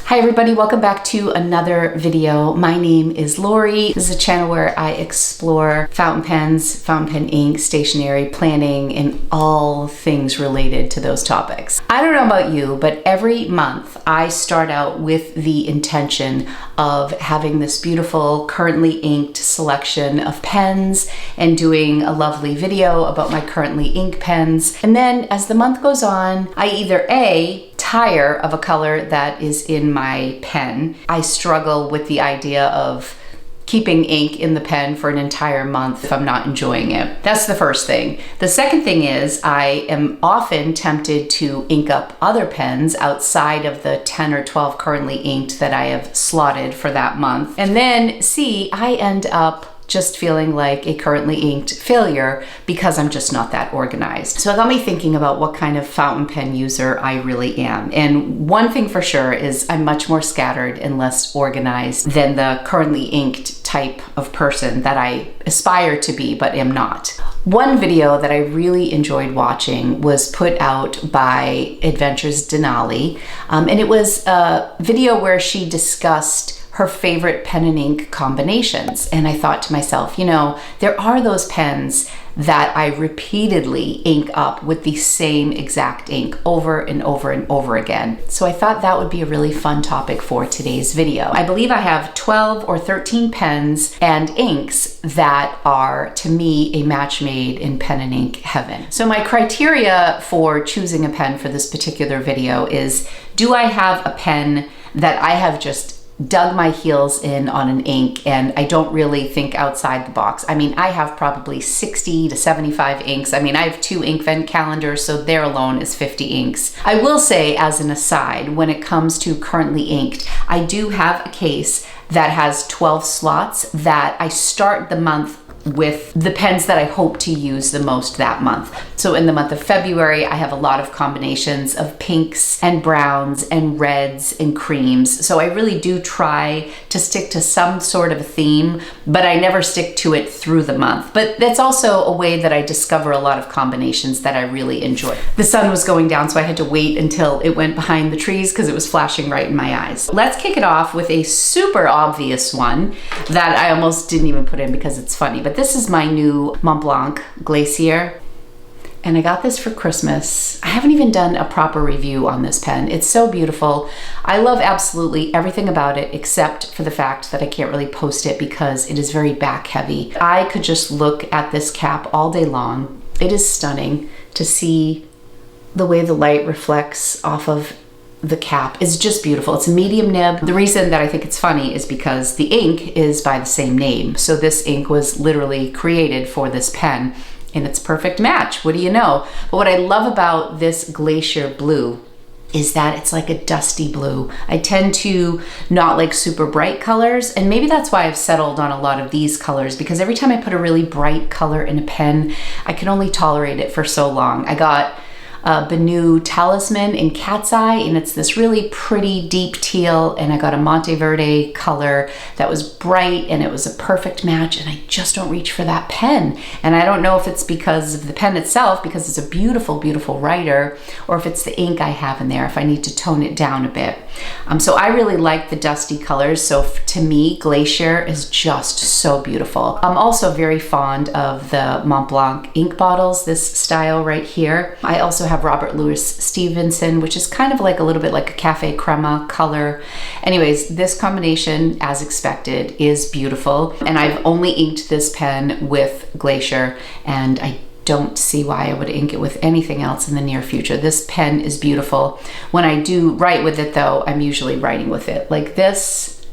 Hi everybody, welcome back to another video. My name is Lori. This is a channel where I explore fountain pens, fountain pen ink, stationery, planning, and all things related to those topics. I don't know about you, but every month I start out with the intention of having this beautiful, currently inked selection of pens and doing a lovely video about my currently ink pens. And then as the month goes on, I either tire of a color that is in my pen. I struggle with the idea of keeping ink in the pen for an entire month if I'm not enjoying it. That's the first thing. The second thing is I am often tempted to ink up other pens outside of the 10 or 12 currently inked that I have slotted for that month. And then I end up just feeling like a currently inked failure because I'm just not that organized. So it got me thinking about what kind of fountain pen user I really am. And one thing for sure is I'm much more scattered and less organized than the currently inked type of person that I aspire to be but am not. One video that I really enjoyed watching was put out by Adventures Denali, and it was a video where she discussed her favorite pen and ink combinations. And I thought to myself, you know, there are those pens that I repeatedly ink up with the same exact ink over and over and over again. So I thought that would be a really fun topic for today's video. I believe I have 12 or 13 pens and inks that are, to me, a match made in pen and ink heaven. So my criteria for choosing a pen for this particular video is, do I have a pen that I have just dug my heels in on an ink and I don't really think outside the box? I mean, I have probably 60 to 75 inks. I mean, I have 2 Inkvent calendars, so there alone is 50 inks. I will say, as an aside, when it comes to currently inked, I do have a case that has 12 slots that I start the month with the pens that I hope to use the most that month. So in the month of February, I have a lot of combinations of pinks and browns and reds and creams. So I really do try to stick to some sort of a theme, but I never stick to it through the month. But that's also a way that I discover a lot of combinations that I really enjoy. The sun was going down, so I had to wait until it went behind the trees because it was flashing right in my eyes. Let's kick it off with a super obvious one that I almost didn't even put in because it's funny. But this is my new Montblanc Glacier, and I got this for Christmas. I haven't even done a proper review on this pen. It's so beautiful. I love absolutely everything about it except for the fact that I can't really post it because it is very back heavy. I could just look at this cap all day long. It is stunning to see the way the light reflects off of the cap. Is just beautiful. It's a medium nib. The reason that I think it's funny is because the ink is by the same name. So this ink was literally created for this pen and it's a perfect match. What do you know? But what I love about this Glacier blue is that it's like a dusty blue. I tend to not like super bright colors, and maybe that's why I've settled on a lot of these colors, because every time I put a really bright color in a pen, I can only tolerate it for so long. I got Benu Talisman in Cat's Eye, and it's this really pretty deep teal, and I got a Monteverde color that was bright and it was a perfect match, and I just don't reach for that pen. And I don't know if it's because of the pen itself, because it's a beautiful, beautiful writer, or if it's the ink I have in there, if I need to tone it down a bit. So I really like the dusty colors, so to me, Glacier is just so beautiful. I'm also very fond of the Montblanc ink bottles, this style right here. I also have Robert Louis Stevenson, which is kind of like a little bit like a cafe crema color. Anyways, this combination, as expected, is beautiful. And I've only inked this pen with Glacier, and I don't see why I would ink it with anything else in the near future. This pen is beautiful. When I do write with it though, I'm usually writing with it like this.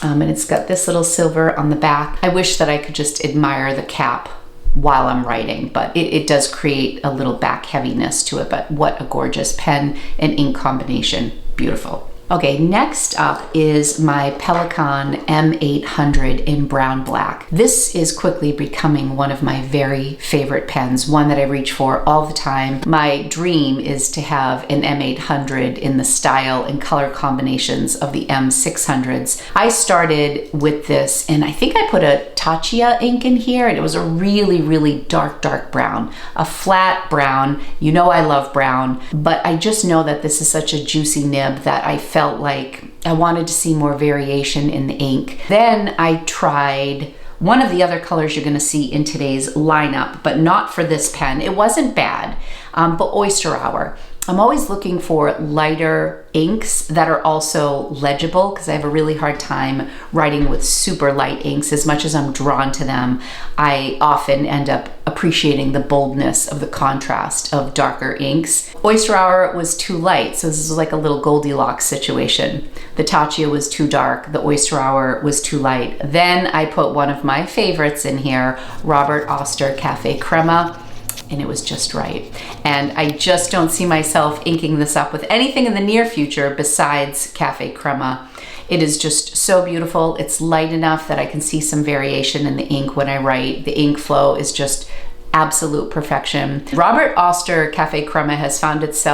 And it's got this little silver on the back. I wish that I could just admire the cap while I'm writing, but it does create a little back heaviness to it. But what a gorgeous pen and ink combination. Beautiful. Okay, next up is my Pelikan M800 in brown black. This is quickly becoming one of my very favorite pens, one that I reach for all the time. My dream is to have an M800 in the style and color combinations of the M600s. I started with this, and I think I put a Tachia ink in here, and it was a really, really dark, dark brown, a flat brown. You know I love brown, but I just know that this is such a juicy nib that I felt like I wanted to see more variation in the ink. Then I tried one of the other colors you're gonna see in today's lineup, but not for this pen. It wasn't bad, but Oyster Hour. I'm always looking for lighter inks that are also legible, because I have a really hard time writing with super light inks. As much as I'm drawn to them, I often end up appreciating the boldness of the contrast of darker inks. Oyster Hour was too light, so this is like a little Goldilocks situation. The Taccia was too dark, the Oyster Hour was too light. Then I put one of my favorites in here, Robert Oster Cafe Crema, and it was just right. And I just don't see myself inking this up with anything in the near future besides Cafe Crema. It is just so beautiful. It's light enough that I can see some variation in the ink when I write. The ink flow is just absolute perfection. Robert Oster Cafe Crema has found its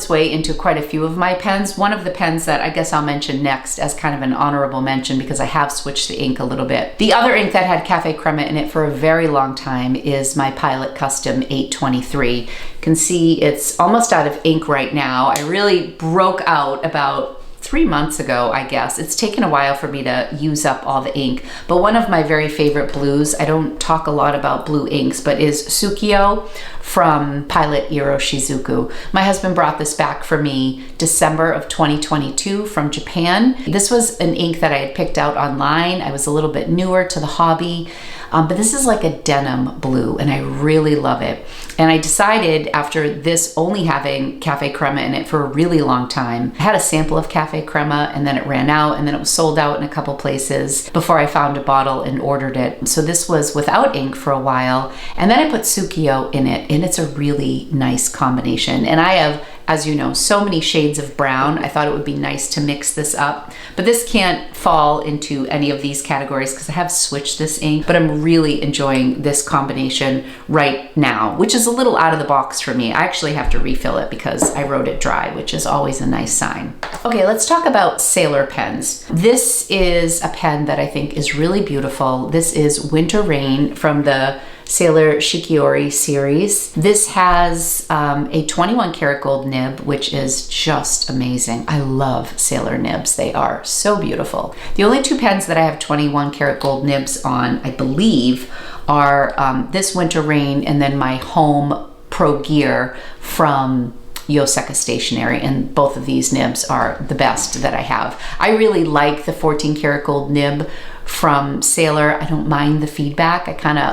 way into quite a few of my pens. One of the pens that I guess I'll mention next as kind of an honorable mention, because I have switched the ink a little bit. The other ink that had Cafe Crema in it for a very long time is my Pilot Custom 823. You can see it's almost out of ink right now. I really broke out about 3 months ago, I guess. It's taken a while for me to use up all the ink, but one of my very favorite blues, I don't talk a lot about blue inks, but is Tsukio from Pilot Iro Shizuku. My husband brought this back for me December of 2022 from Japan. This was an ink that I had picked out online. I was a little bit newer to the hobby, but this is like a denim blue, and I really love it. And I decided, after this only having Cafe Crema in it for a really long time, I had a sample of Cafe Crema, and then it ran out, and then it was sold out in a couple places before I found a bottle and ordered it. So this was without ink for a while, and then I put Tsukio in it, and it's a really nice combination. And I have, as you know, so many shades of brown. I thought it would be nice to mix this up, but this can't fall into any of these categories because I have switched this ink, but I'm really enjoying this combination right now, which is a little out of the box for me. I actually have to refill it because I wrote it dry, which is always a nice sign. Okay, let's talk about Sailor pens. This is a pen that I think is really beautiful. This is Winter Rain from the Sailor Shikiori series. This has a 21 karat gold nib, which is just amazing. I love Sailor nibs. They are so beautiful. The only two pens that I have 21 karat gold nibs on, I believe, are this Winter Rain and then my Home Pro Gear from Yoseka Stationery, and both of these nibs are the best that I have. I really like the 14 karat gold nib from Sailor. I don't mind the feedback.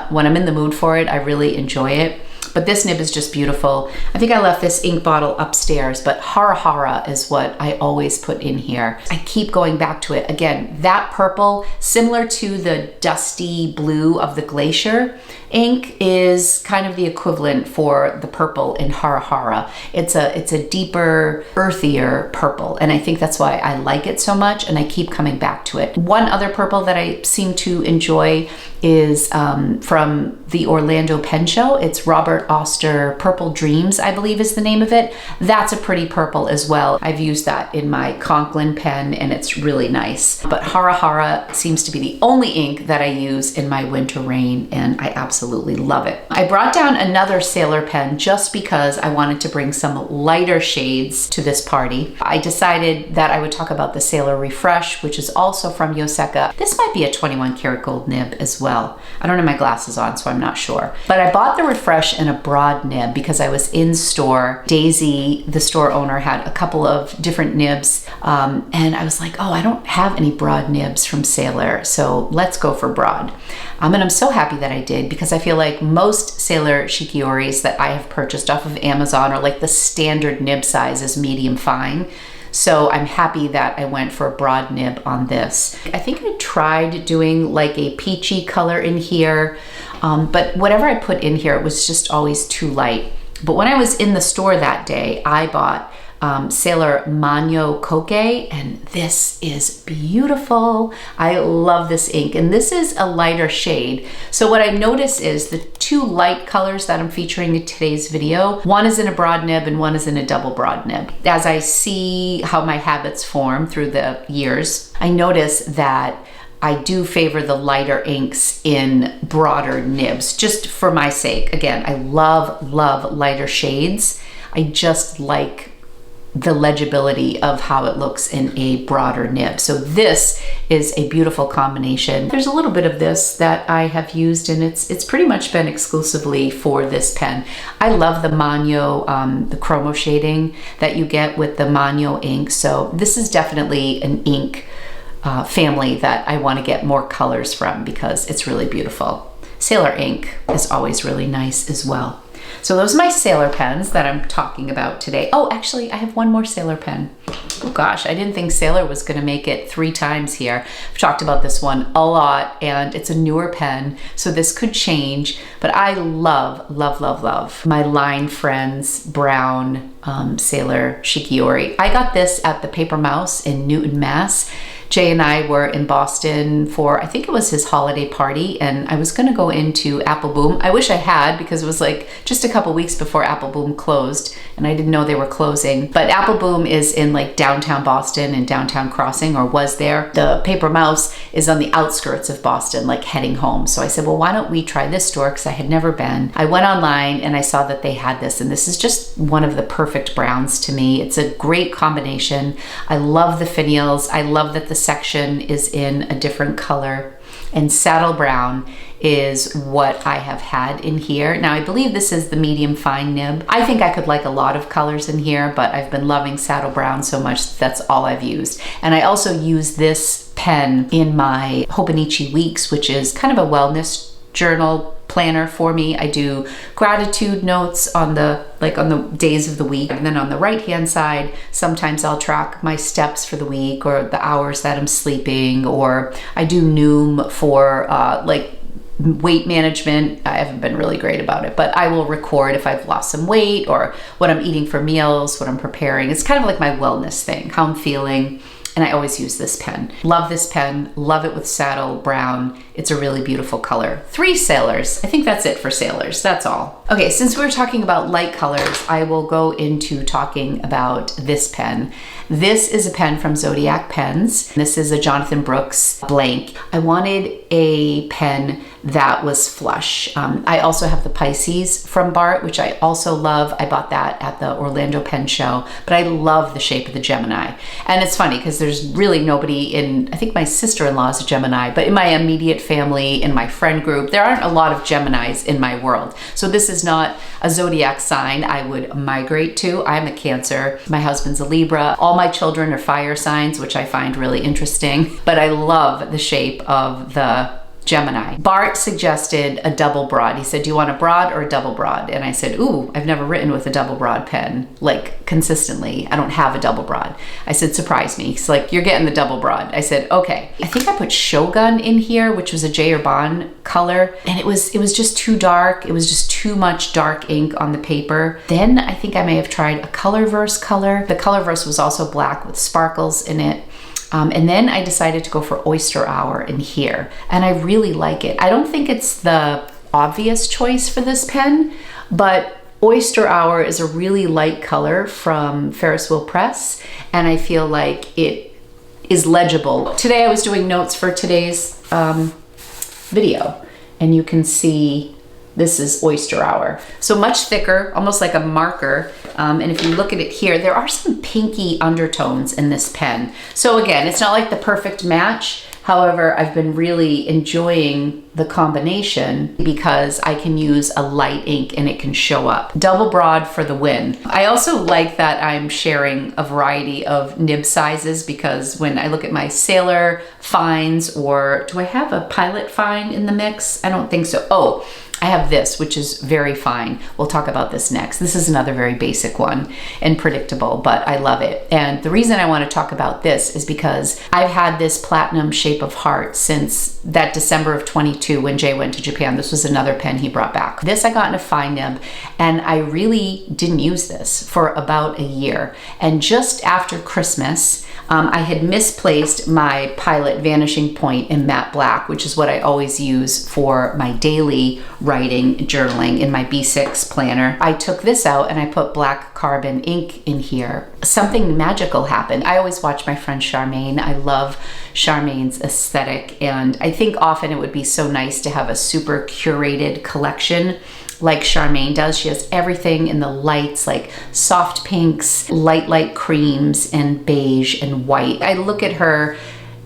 When I'm in the mood for it, I really enjoy it. But this nib is just beautiful. I think I left this ink bottle upstairs, but Hara Hara is what I always put in here. I keep going back to it. Again, that purple, similar to the dusty blue of the Glacier ink, is kind of the equivalent for the purple in Hara Hara. It's a deeper, earthier purple, and I think that's why I like it so much, and I keep coming back to it. One other purple that I seem to enjoy is from the Orlando Pen Show. It's Robert Oster Purple Dreams, I believe is the name of it. That's a pretty purple as well. I've used that in my Conklin pen, and it's really nice. But Hara Hara seems to be the only ink that I use in my Winter Rain, and I absolutely love it. I brought down another Sailor pen just because I wanted to bring some lighter shades to this party. I decided that I would talk about the Sailor Refresh, which is also from Yoseka. This might be a 21 karat gold nib as well. I don't have my glasses on, so I'm not sure. But I bought the Refresh in a broad nib because I was in store. Daisy, the store owner, had a couple of different nibs, and I was like, oh, I don't have any broad nibs from Sailor, so let's go for broad. And I'm so happy that I did, because I feel like most Sailor Shikioris that I have purchased off of Amazon are like the standard nib size is medium fine. So I'm happy that I went for a broad nib on this. I think I tried doing like a peachy color in here, but whatever I put in here, it was just always too light. But when I was in the store that day, I bought Sailor Manyo Koke, and this is beautiful. I love this ink, and this is a lighter shade. So what I noticed is the two light colors that I'm featuring in today's video, one is in a broad nib and one is in a double broad nib. As I see how my habits form through the years, I notice that I do favor the lighter inks in broader nibs, just for my sake. Again, I love lighter shades. I just like the legibility of how it looks in a broader nib. So this is a beautiful combination. There's a little bit of this that I have used, and it's pretty much been exclusively for this pen. I love the Manyo, the chromo shading that you get with the Manyo ink. So this is definitely an ink family that I want to get more colors from because it's really beautiful. Sailor ink is always really nice as well. So those are my Sailor pens that I'm talking about today. Oh, actually, I have one more Sailor pen. Oh gosh, I didn't think Sailor was gonna make it 3 times here. I've talked about this one a lot, and it's a newer pen, so this could change, but I love, love, love, love my Line Friends brown Sailor Shikiori. I got this at the Paper Mouse in Newton, Mass. Jay and I were in Boston for, I think it was his holiday party, and I was gonna go into Apple Boom. I wish I had, because it was like just a couple weeks before Apple Boom closed, and I didn't know they were closing. But Apple Boom is in like downtown Boston and downtown Crossing, or was there. The Paper Mouse is on the outskirts of Boston, like heading home. So I said, well, why don't we try this store, because I had never been. I went online and I saw that they had this, and this is just one of the perfect browns to me. It's a great combination. I love the finials. I love that the section is in a different color, and saddle brown is what I have had in here. Now I believe this is the medium fine nib. I think I could like a lot of colors in here, but I've been loving saddle brown so much that's all I've used. And I also use this pen in my Hobonichi Weeks, which is kind of a wellness journal planner for me. I do gratitude notes on the days of the week, and then on the right hand side sometimes I'll track my steps for the week or the hours that I'm sleeping, or I do Noom for like weight management. I haven't been really great about it, but I will record if I've lost some weight or what I'm eating for meals, what I'm preparing. It's kind of like my wellness thing, how I'm feeling. And I always use this pen. Love this pen, love it with saddle brown. It's a really beautiful color. 3 Sailors. I think that's it for Sailors, that's all. Okay, since we're talking about light colors, I will go into talking about this pen. This is a pen from Zodiac Pens. This is a Jonathan Brooks blank. I wanted a pen that was flush. I also have the Pisces from Bart, which I also love. I bought that at the Orlando Pen Show, but I love the shape of the Gemini. And it's funny because there's really nobody in, I think my sister-in-law is a Gemini, but in my immediate family, in my friend group, there aren't a lot of Geminis in my world. So this is not a zodiac sign I would migrate to. I'm a Cancer. My husband's a Libra. All my children are fire signs, which I find really interesting, but I love the shape of the Gemini. Bart suggested a double broad. He said, do you want a broad or a double broad? And I said, ooh, I've never written with a double broad pen, like consistently. I don't have a double broad. I said, surprise me. He's like, you're getting the double broad. I said, okay. I think I put Shogun in here, which was a J. Urban color, and it was just too dark. It was just too much dark ink on the paper. Then I think I may have tried a Colorverse color. The Colorverse was also black with sparkles in it. And then I decided to go for Oyster Hour in here, and I really like it. I don't think it's the obvious choice for this pen, but Oyster Hour is a really light color from Ferris Wheel Press, and I feel like it is legible. Today I was doing notes for today's video, and you can see this is Oyster Hour. So much thicker, almost like a marker. And if you look at it here, there are some pinky undertones in this pen. So again, it's not like the perfect match. However, I've been really enjoying the combination because I can use a light ink and it can show up. Double broad for the win. I also like that I'm sharing a variety of nib sizes, because when I look at my Sailor fines, or do I have a Pilot fine in the mix? I don't think so. Oh, I have this, which is very fine. We'll talk about this next. This is another very basic one and predictable, but I love it. And the reason I want to talk about this is because I've had this platinum shape of heart since that December of 22 when Jay went to Japan. This was another pen he brought back. This I got in a fine nib, and I really didn't use this for about a year. And just after Christmas, I had misplaced my Pilot Vanishing Point in matte black, which is what I always use for my daily writing, journaling in my B6 planner. I took this out and I put black carbon ink in here. Something magical happened. I always watch my friend Charmaine. I love Charmaine's aesthetic, and I think often it would be so nice to have a super curated collection like Charmaine does. She has everything in the lights, like soft pinks, light creams, and beige and white. I look at her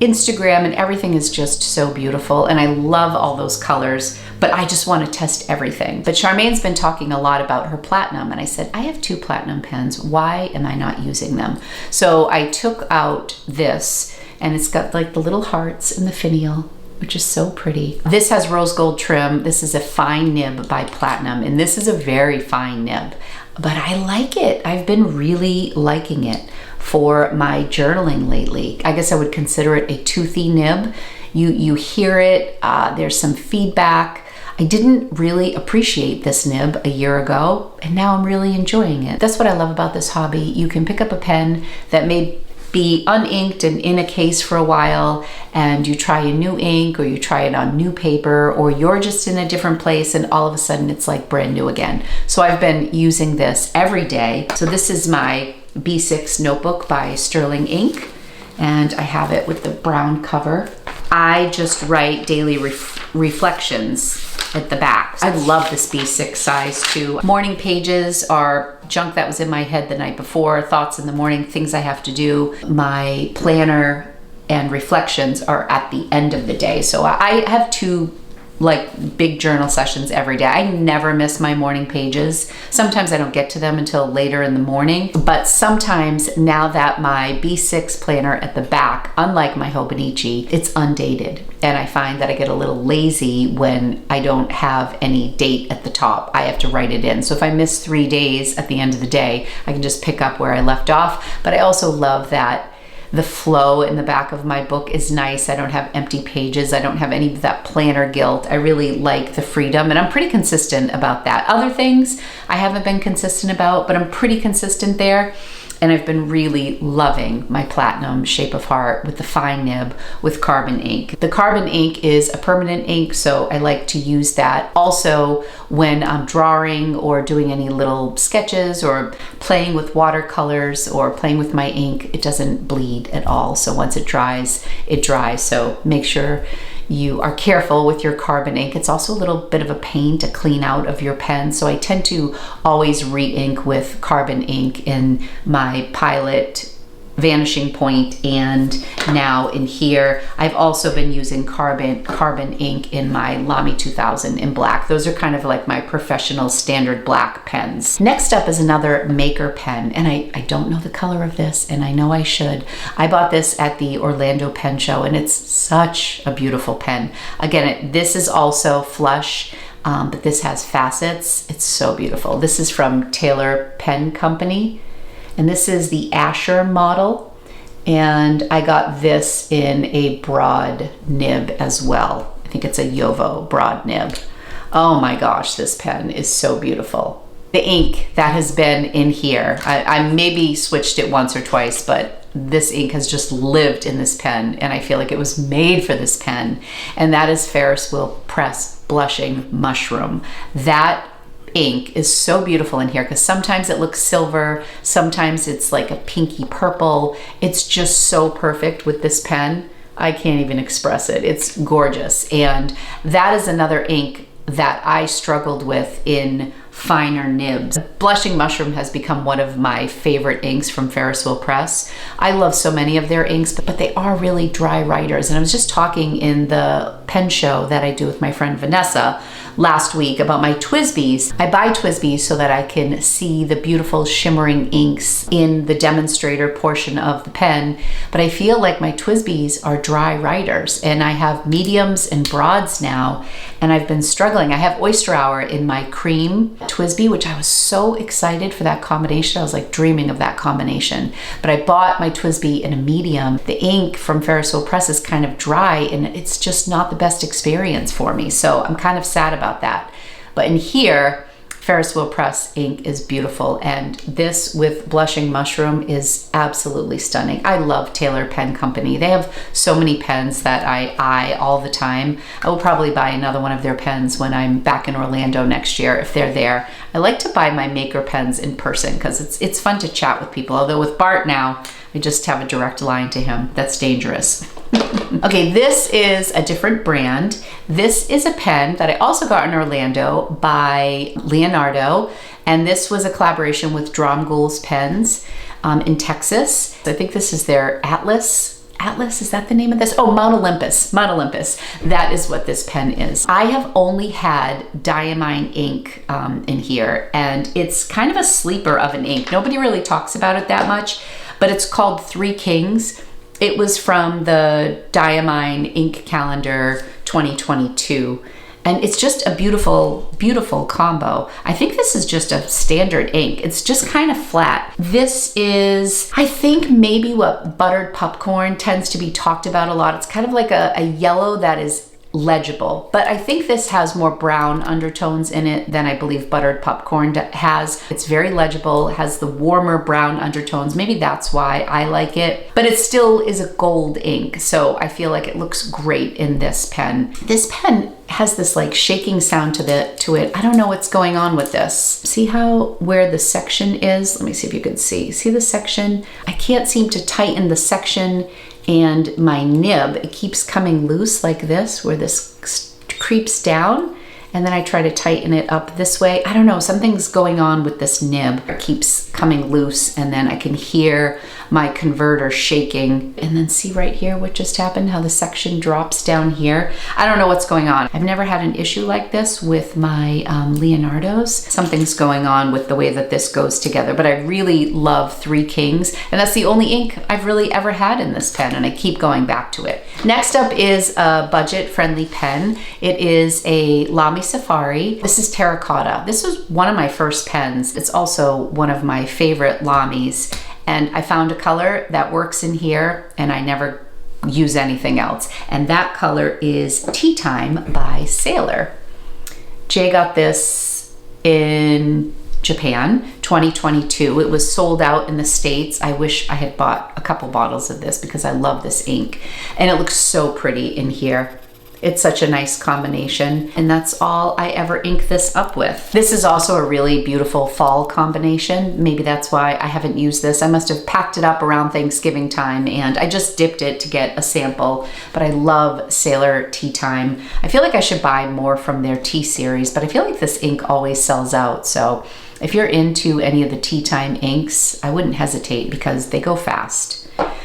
Instagram and everything is just so beautiful, and I love all those colors, but I just want to test everything. But Charmaine's been talking a lot about her platinum, and I said, I have 2 platinum pens. Why am I not using them? So I took out this, and it's got like the little hearts and the finial, which is so pretty. This has rose gold trim. This is a fine nib by Platinum, and this is a very fine nib, but I like it. I've been really liking it for my journaling lately. I guess I would consider it a toothy nib. You hear it, there's some feedback. I didn't really appreciate this nib a year ago, and now I'm really enjoying it. That's what I love about this hobby. You can pick up a pen that may be uninked and in a case for a while, and you try a new ink, or you try it on new paper, or you're just in a different place and all of a sudden it's like brand new again. So I've been using this every day. So this is my B6 notebook by Sterling Ink, and I have it with the brown cover. I just write daily reflections at the back. I love this B6 size too. Morning pages are junk that was in my head the night before, thoughts in the morning, things I have to do. My planner and reflections are at the end of the day. So I have 2 like big journal sessions every day. I never miss my morning pages. Sometimes I don't get to them until later in the morning, but sometimes now that my B6 planner at the back, unlike my Hobonichi, it's undated. And I find that I get a little lazy when I don't have any date at the top. I have to write it in. So if I miss 3 days at the end of the day, I can just pick up where I left off. But I also love that the flow in the back of my book is nice. I don't have empty pages. I don't have any of that planner guilt. I really like the freedom, and I'm pretty consistent about that. Other things I haven't been consistent about, but I'm pretty consistent there. And I've been really loving my Platinum Shape of Heart with the fine nib with carbon ink. The carbon ink is a permanent ink, so I like to use that. Also, when I'm drawing or doing any little sketches or playing with watercolors or playing with my ink, it doesn't bleed at all. So once it dries, it dries. So make sure you are careful with your carbon ink. It's also a little bit of a pain to clean out of your pen, so I tend to always re-ink with carbon ink in my Pilot, Vanishing Point, and now in here. I've also been using carbon ink in my Lamy 2000 in black. Those are kind of like my professional standard black pens. Next up is another Maker pen, and I don't know the color of this, and I know I should. I bought this at the Orlando Pen Show, and it's such a beautiful pen. Again, this is also flush, but this has facets. It's so beautiful. This is from Taylor Pen Company, and this is the Asher model, and I got this in a broad nib as well. I think it's a Yovo broad nib. Oh my gosh, this pen is so beautiful. The ink that has been in here, I maybe switched it once or twice, but this ink has just lived in this pen, and I feel like it was made for this pen, and that is Ferris Wheel Press Blushing Mushroom. That ink is so beautiful in here because sometimes it looks silver, sometimes it's like a pinky purple. It's just so perfect with this pen. I can't even express it. It's gorgeous. And that is another ink that I struggled with in finer nibs. Blushing Mushroom has become one of my favorite inks from Ferris Wheel Press. I love so many of their inks, but they are really dry writers. And I was just talking in the pen show that I do with my friend Vanessa last week about my TWSBIs. I buy TWSBIs so that I can see the beautiful shimmering inks in the demonstrator portion of the pen, but I feel like my TWSBIs are dry writers, and I have mediums and broads now, and I've been struggling. I have Oyster Hour in my cream TWSBI, which I was so excited for that combination. I was like dreaming of that combination, but I bought my TWSBI in a medium. The ink from Ferris Wheel Press is kind of dry, and it's just not the best experience for me, so I'm kind of sad about that. But in here, Ferris Wheel Press ink is beautiful, and this with Blushing Mushroom is absolutely stunning. I love Taylor Pen Company. They have so many pens that I eye all the time. I will probably buy another one of their pens when I'm back in Orlando next year if they're there. I like to buy my Maker pens in person because it's fun to chat with people, although with Bart now, I just have a direct line to him. That's dangerous. Okay, this is a different brand. This is a pen that I also got in Orlando by Leonardo, and this was a collaboration with Dromgool's Pens in Texas. I think this is their Atlas. Atlas, is that the name of this? Oh, Mount Olympus. Mount Olympus. That is what this pen is. I have only had diamine ink in here, and it's kind of a sleeper of an ink. Nobody really talks about it that much, but it's called Three Kings. It was from the Diamine Ink Calendar 2022. And it's just a beautiful, beautiful combo. I think this is just a standard ink. It's just kind of flat. This is, I think, maybe what buttered popcorn tends to be talked about a lot. It's kind of like a yellow that is legible, but I think this has more brown undertones in it than I believe buttered popcorn has. It's very legible, has the warmer brown undertones. Maybe that's why I like it, but it still is a gold ink, so I feel like it looks great in this pen. This pen has this like shaking sound to it. I don't know what's going on with this. See how where the section is? Let me see if you can see. See the section? I can't seem to tighten the section, and my nib, it keeps coming loose like this, where this creeps down, and then I try to tighten it up this way. I don't know, something's going on with this nib. It keeps coming loose, and then I can hear my converter shaking. And then see right here what just happened, how the section drops down here. I don't know what's going on. I've never had an issue like this with my Leonardos. Something's going on with the way that this goes together, but I really love Three Kings, and that's the only ink I've really ever had in this pen, and I keep going back to it. Next up is a budget-friendly pen. It is a Lamy Safari. This is terracotta. This was one of my first pens. It's also one of my favorite Lamys, and I found a color that works in here, and I never use anything else. And that color is Tea Time by Sailor. Jay got this in Japan, 2022. It was sold out in the States. I wish I had bought a couple bottles of this because I love this ink, and it looks so pretty in here. It's such a nice combination, and that's all I ever ink this up with. This is also a really beautiful fall combination. Maybe that's why I haven't used this. I must have packed it up around Thanksgiving time, and I just dipped it to get a sample, but I love Sailor Tea Time. I feel like I should buy more from their tea series, but I feel like this ink always sells out, so if you're into any of the Tea Time inks, I wouldn't hesitate because they go fast.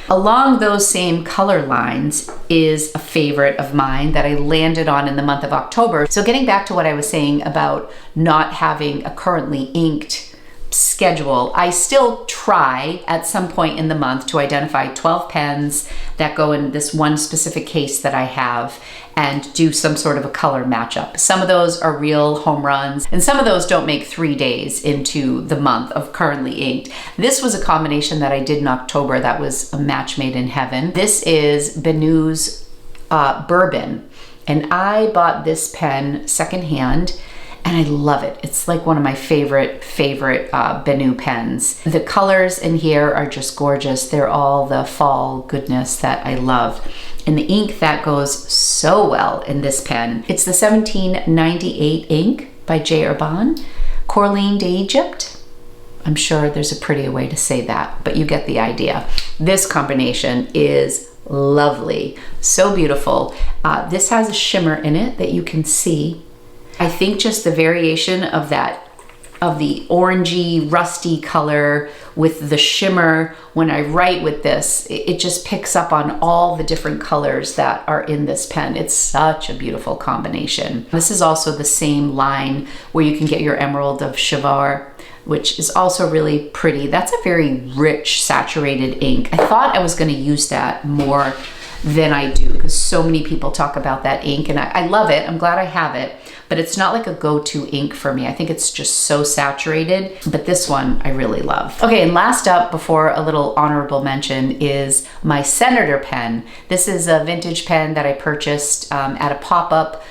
Along those same color lines is a favorite of mine that I landed on in the month of October. So getting back to what I was saying about not having a currently inked schedule, I still try at some point in the month to identify 12 pens that go in this one specific case that I have and do some sort of a color matchup. Some of those are real home runs, and some of those don't make 3 days into the month of currently inked. This was a combination that I did in October that was a match made in heaven. This is Bennu's Bourbon, and I bought this pen secondhand, and I love it. It's like one of my favorite Bennu pens. The colors in here are just gorgeous. They're all the fall goodness that I love. And the ink that goes so well in this pen, it's the 1798 ink by J. Urban, Corline d'Egypte. I'm sure there's a prettier way to say that, but you get the idea. This combination is lovely, so beautiful. This has a shimmer in it that you can see. I think just the variation of the orangey, rusty color with the shimmer, when I write with this, it just picks up on all the different colors that are in this pen. It's such a beautiful combination. This is also the same line where you can get your Emerald of Chivor, which is also really pretty. That's a very rich, saturated ink. I thought I was gonna use that more than I do because so many people talk about that ink, and I love it. I'm glad I have it, but it's not like a go-to ink for me. I think it's just so saturated, but this one I really love. Okay, and last up before a little honorable mention is my Senator pen. This is a vintage pen that I purchased at a pop-up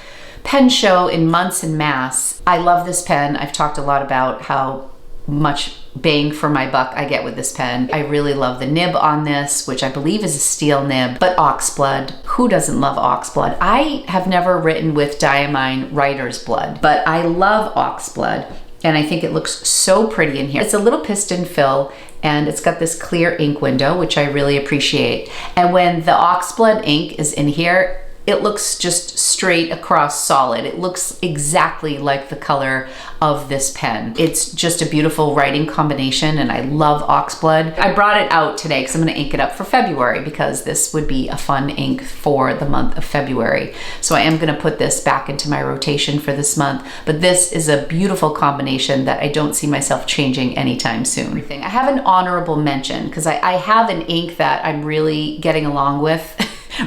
pen show in Munson, Mass. I love this pen. I've talked a lot about how much bang for my buck I get with this pen. I really love the nib on this, which I believe is a steel nib, but oxblood. Who doesn't love oxblood? I have never written with diamine writer's blood, but I love oxblood, and I think it looks so pretty in here. It's a little piston fill, and it's got this clear ink window, which I really appreciate. And when the Oxblood ink is in here, it looks just straight across solid. It looks exactly like the color of this pen. It's just a beautiful writing combination, and I love Oxblood. I brought it out today because I'm gonna ink it up for February, because this would be a fun ink for the month of February. So I am gonna put this back into my rotation for this month, but this is a beautiful combination that I don't see myself changing anytime soon. I have an honorable mention because I have an ink that I'm really getting along with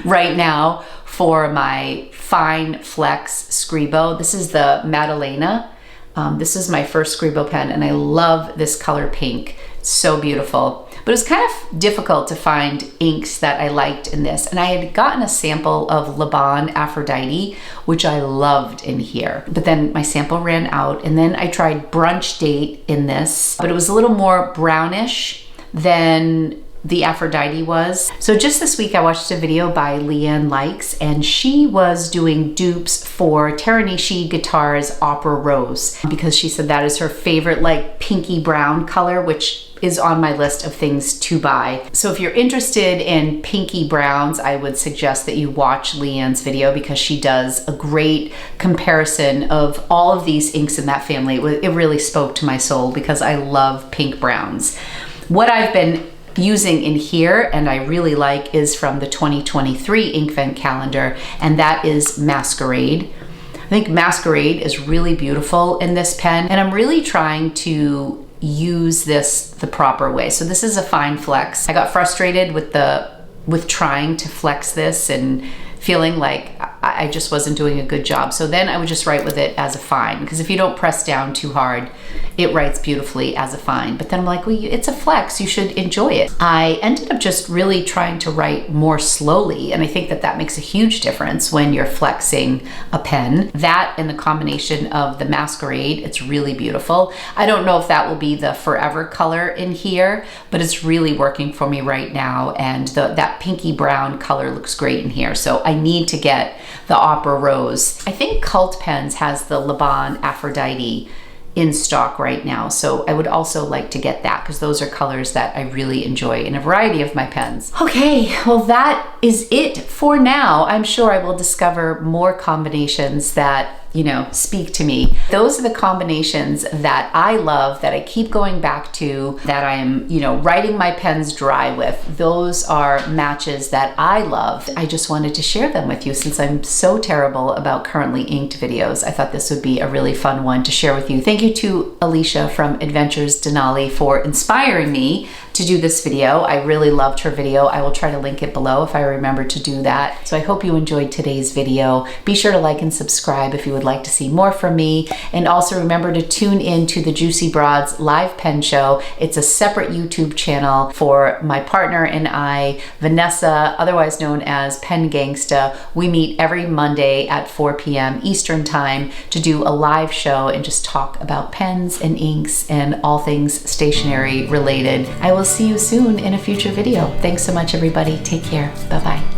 right now for my Fine Flex Scribo. This is the Madalena. This is my first Scribo pen, and I love this color pink. It's so beautiful. But it was kind of difficult to find inks that I liked in this. And I had gotten a sample of Laban Aphrodite, which I loved in here. But then my sample ran out, and then I tried Brunch Date in this, but it was a little more brownish than the Aphrodite was. So just this week I watched a video by Leanne Likes, and she was doing dupes for Teranishi Guitars Opera Rose, because she said that is her favorite like pinky brown color, which is on my list of things to buy. So if you're interested in pinky browns, I would suggest that you watch Leanne's video, because she does a great comparison of all of these inks in that family. It really spoke to my soul because I love pink browns. What I've been using in here, and I really like, is from the 2023 Inkvent calendar, and that is Masquerade. I think Masquerade is really beautiful in this pen, and I'm really trying to use this the proper way. So this is a fine flex. I got frustrated with trying to flex this and feeling like I just wasn't doing a good job. So then I would just write with it as a fine, because if you don't press down too hard, it writes beautifully as a fine. But then I'm like, well, it's a flex, you should enjoy it. I ended up just really trying to write more slowly, and I think that that makes a huge difference when you're flexing a pen. That and the combination of the Masquerade, it's really beautiful. I don't know if that will be the forever color in here, but it's really working for me right now, and that pinky brown color looks great in here. So I need to get the Opera Rose. I think Cult Pens has the Laban Aphrodite in stock right now, so I would also like to get that, because those are colors that I really enjoy in a variety of my pens. Okay, well that is it for now. I'm sure I will discover more combinations that, you know, speak to me. Those are the combinations that I love, that I keep going back to, that I am, you know, writing my pens dry with. Those are matches that I love. I just wanted to share them with you since I'm so terrible about currently inked videos. I thought this would be a really fun one to share with you. Thank you to Alicia from Adventures Denali for inspiring me to do this video. I really loved her video. I will try to link it below if I remember to do that. So I hope you enjoyed today's video. Be sure to like and subscribe if you would like to see more from me. And also remember to tune in to the Juicy Broads live pen show. It's a separate YouTube channel for my partner and I, Vanessa, otherwise known as Pen Gangsta. We meet every Monday at 4 p.m. Eastern time to do a live show and just talk about pens and inks and all things stationery related. I will see you soon in a future video. Thanks so much, everybody. Take care. Bye-bye.